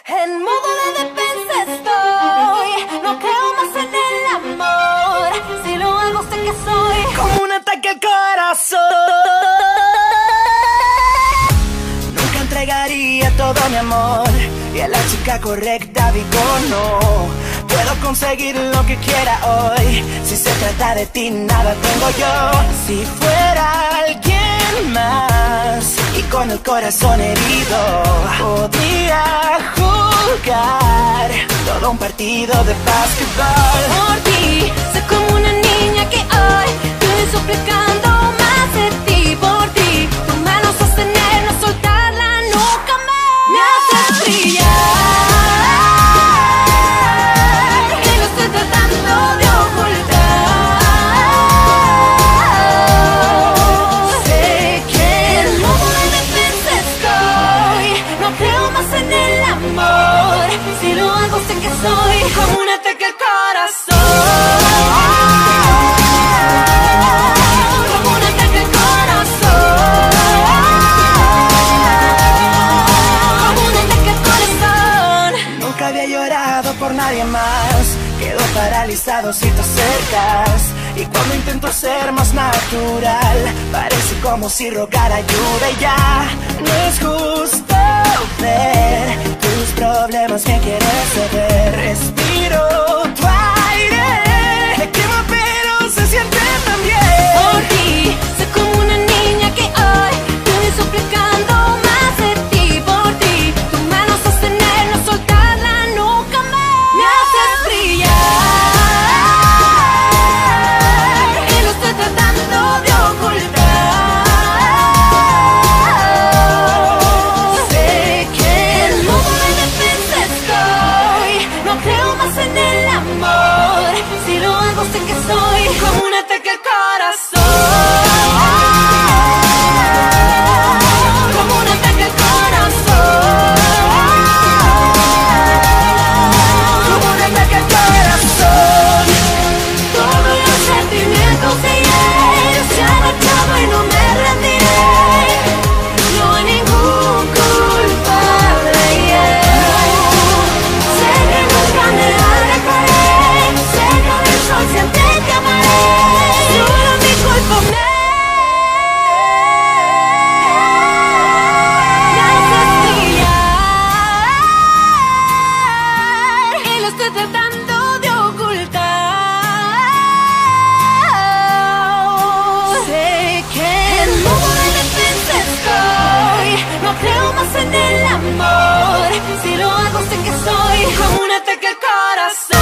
En modo de defensa estoy, no creo más en el amor. Si lo hago sé que soy como un ataque al corazón. Nunca entregaría todo mi amor, y a la chica correcta digo no. Puedo conseguir lo que quiera hoy, si se trata de ti nada tengo yo. Si fuera alguien más y con el corazón herido, podría jugar todo un partido de básquetbol. por ti, soy como una niña que hoy estoy suplicando más de ti. Por ti, tú me lo sostener, no soltarla nunca más. Me haces brillar. Si lo hago sé que soy como un ataque al corazón. Como un ataque al corazón. Como un ataque al corazón. Nunca había llorado por nadie más, quedo paralizado si te acercas. Y cuando intento ser más natural, parece como si rogara ayuda y ya no es justo ver tus problemas que quieres ceder. Respiro tu aire, me quema pero se siente tan bien. Por ti, soy como una niña que hoy estoy suplicando más de ti. Por ti, tu mano sostener, no soltarla nunca más. Me haces brillar. Si lo hago sé que soy como un ataque al corazón. Como un ataque al corazón. Como un ataque al corazón. Todos los sentimientos de ayer se han marchado y no me rendiré. No hay ningún culpable. Sé que nunca me alejaré. Sé que del sol siempre te amaré. Solo mi cuerpo me haces brillar. Y lo estoy tratando de ocultar. Sé que en modo de defensa estoy. No creo más en el amor. Si lo hago sé que soy como un ataque al corazón.